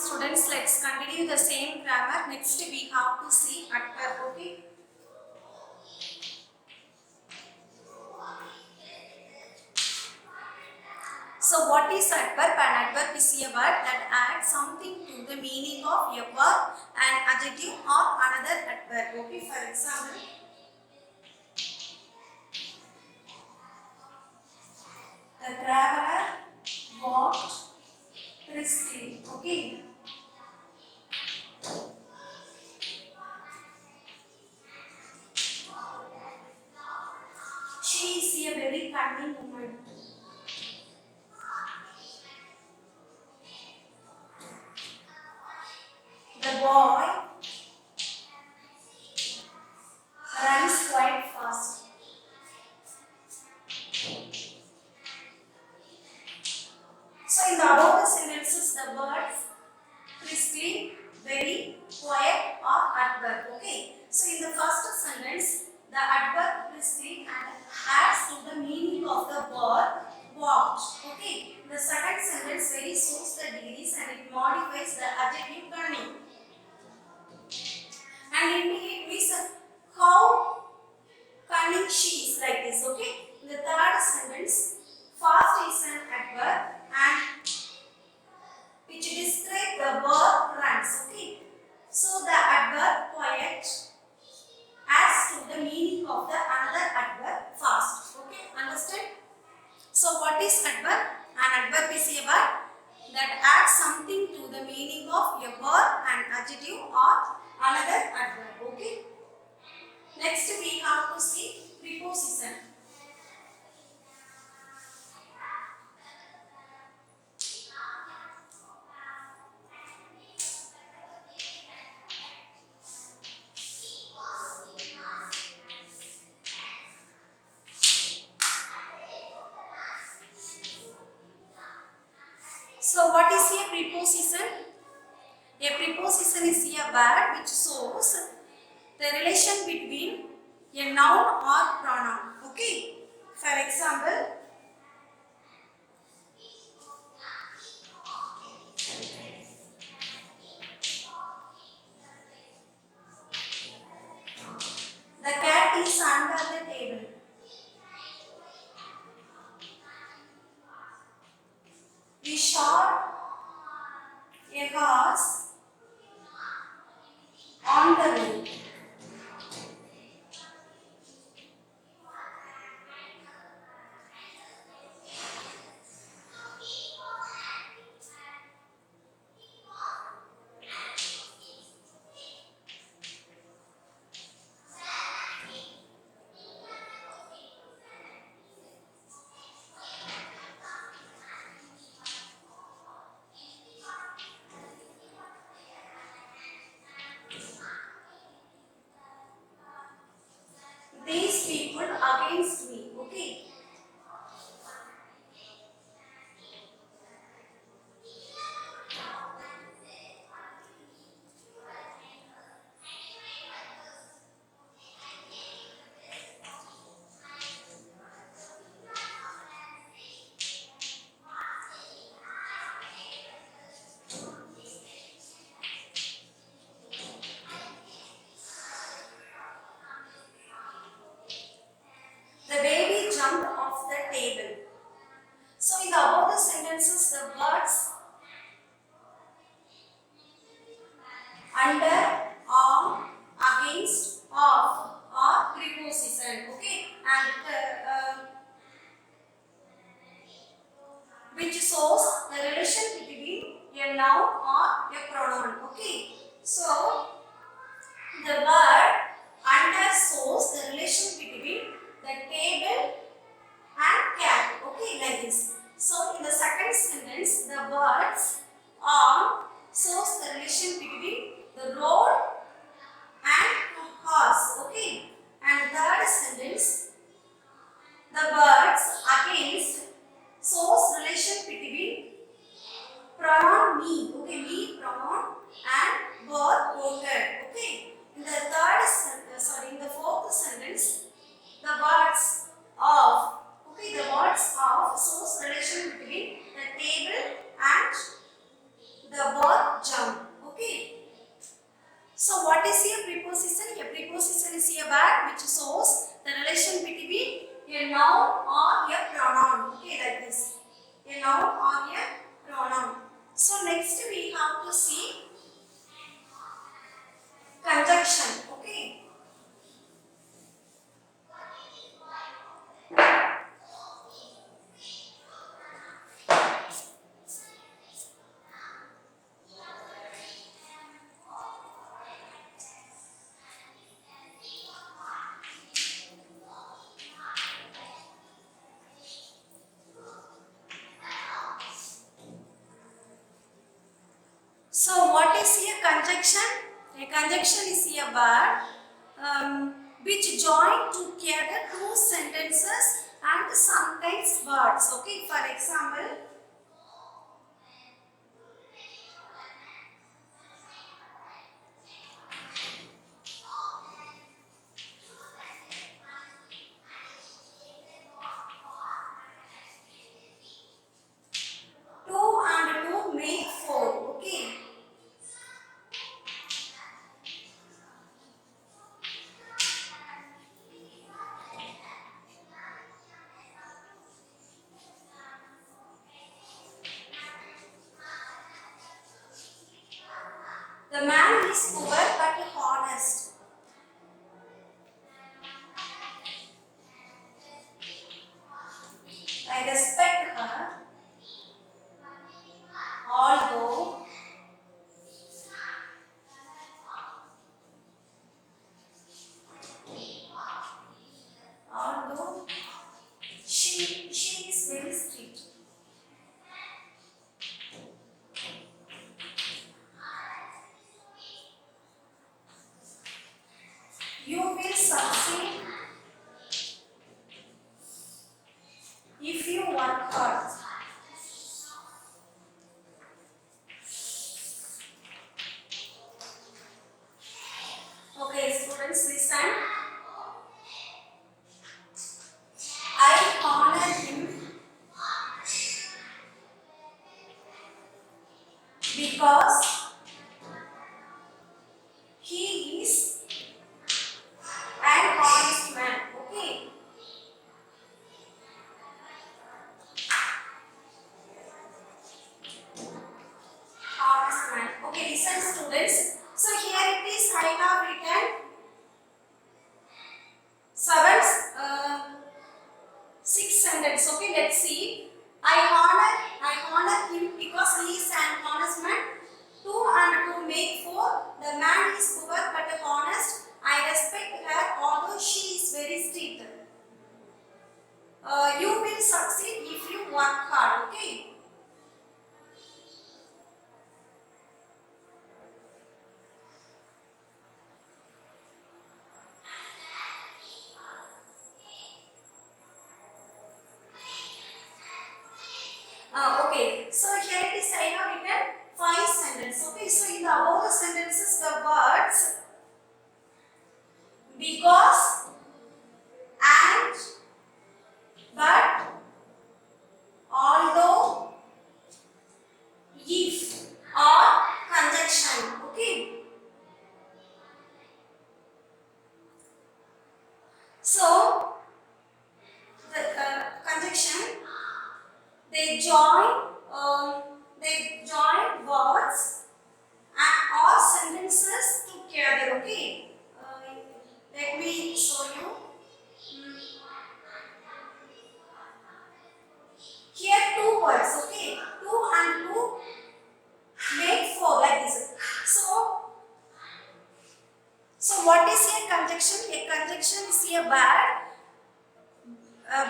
Students, let's continue the same grammar. Next we have to see adverb. Okay. So what is adverb? An adverb is a word that adds something to the meaning of a verb, an adjective or another adverb. Okay. For example, the traveler walked briskly. Okay. She is a very cunning woman. The boy runs quite fast. So in the above the sentences, the words briskly, very, quiet or adverb. Okay. So in the first sentence, the adverb briskly adds to the meaning of the word walked. Okay. The second sentence very shows the degrees and it modifies the adjective cunning. And indicate means how cunning she is, like this. Okay. In the third sentence, fast is an adverb and which describe the verb runs. Okay. So the adverb quiet adds to the meaning of the another adverb fast. Okay, understand? So what is adverb? An adverb is a word that adds something to the meaning of a verb, an adjective or another adverb. Okay. Next we have to see preposition. So what is a preposition? A preposition is a word which shows the relation between a noun or pronoun. Okay. For example, the cat is under the table. We saw a horse on the road. These people against me. Okay. The baby jumped off the table. So in the above the sentences, the words under, on, against, of are preposition. Okay. And which shows the relation between a noun or a pronoun. Okay. So the word under shows the relation between the table and cat. Okay, like this. So in the second sentence, the words on shows the relation between the road and horse. Okay. And third sentence, the words against shows relation between pronoun me. Okay, me pronoun and verb quoted. Okay. In the in the fourth sentence, the words of. Okay, the words of shows relation between the table and is a conjunction? A conjunction is a word which join together two sentences and sometimes words. Okay, for example, two and two make four. Okay. The man is poor but honest. I respect her, although although she is very strict. You will succeed if you work hard. Okay, students, listen. I honor him because he is an honest man. Okay. Honest man. Okay, listen, students. So here it is. I have written seven, six sentences. Okay, let's see. I honor him because he is an honest man. Two and two make four. The man is poor but honest. I respect her although she is very strict. You will succeed if you work hard. Okay. Okay. So here it is. I have written five sentences. Okay. So in the above sentences, the words because, and, but, although, if or conjunction. Okay. So the conjunction, they join words and all sentences together. Okay. Let me show you. Here two words. Okay. Two and two make four like this. So what is a conjunction? A conjunction is a word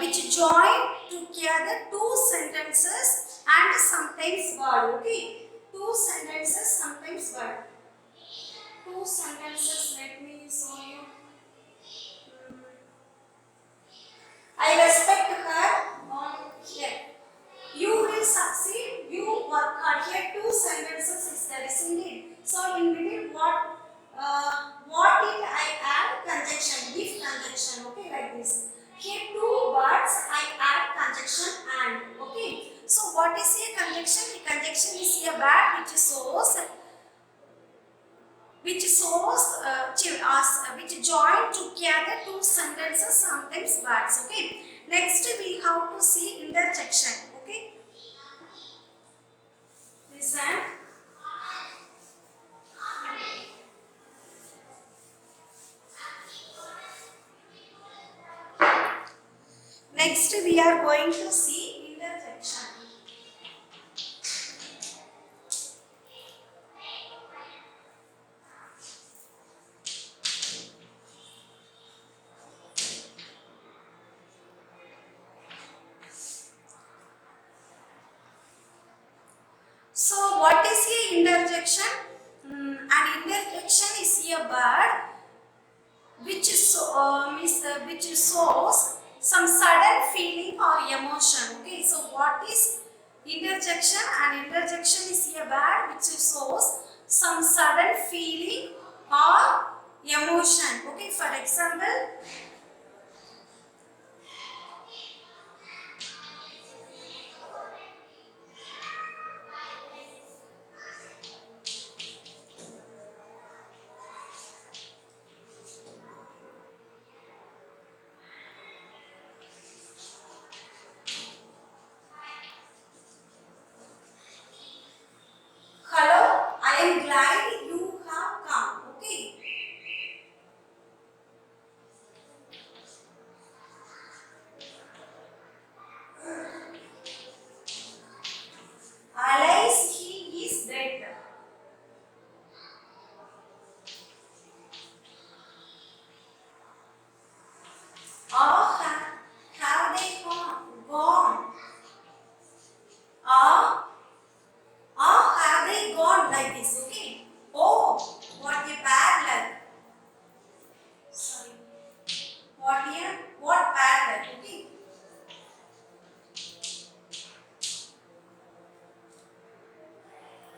which join together two sentences and sometimes word. Okay. Two sentences, sometimes word. Two sentences. Let me show you. I respect her on here. You will succeed. You work hard. Here two sentences is there, isn't it? So in middle what did I add? Conjunction. If conjunction. Okay, like this. Here two words I add conjunction and. Okay. So what is a conjunction? A conjunction is a word which join together two sentences, sometimes words. Okay. Next we have to see interjection. Okay. Listen. Next we are going to see interjection. So what is a interjection? an interjection is a word which shows some sudden feeling or emotion. Okay, so what is interjection? An interjection is a word which shows some sudden feeling or emotion. Okay, for example, hello, I am glad you have come. Okay. Alice, he is dead. Or have they gone? Or have they gone like this? Okay. Oh, what a bad luck. Sorry. What bad luck? Okay.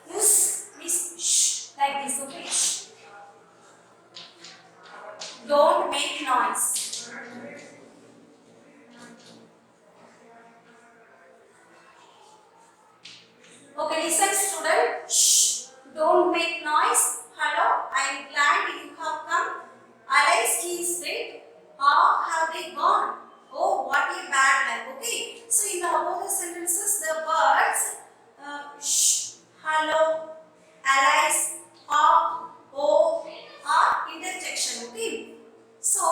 This is shh like this. Okay. Shh. Don't make noise. Okay, listen, student. Shh. Don't make noise. Hello, I am glad you have come. Alice is dead. Or have they gone? Oh, what a bad luck. Okay. So in the above the sentences, the words shh, hello, Alice, oh are interjection. Okay. So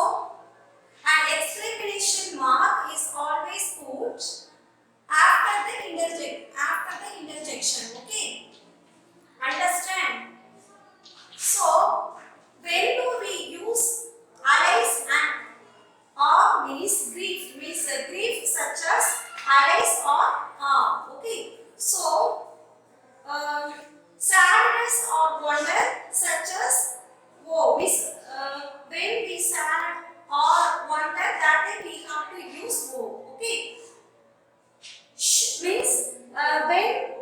an exclamation mark is always put after the interjection. Okay. Understand? So when do we use Alice and or means grief such as Alice or okay. So sadness or wonder such as woe means when we sad or wonder that time we have to use woe. Okay. Shh means when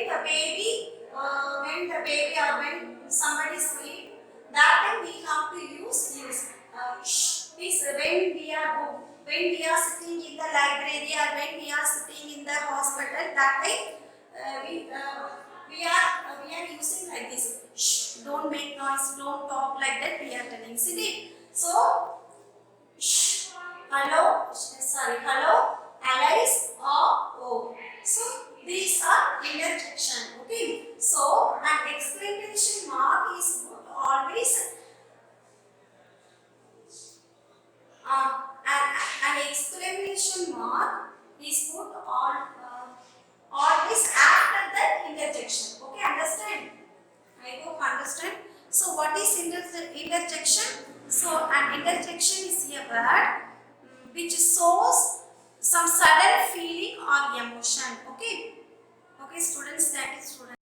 the baby or when somebody sleep, that time we have to use this. Shh means when we are sitting in the library or when we are sitting in the hospital, that time we are using like this. Shh, don't make noise, don't talk like that. We are telling, see. So shh, hello, Alice or oh. So these are interjection. Okay. So an exclamation mark is always an exclamation mark is put on always after the interjection. Okay, understand? I hope understand. So what is interjection? So an interjection is a word which shows some sudden feeling or emotion. Okay. Okay, students, that is students.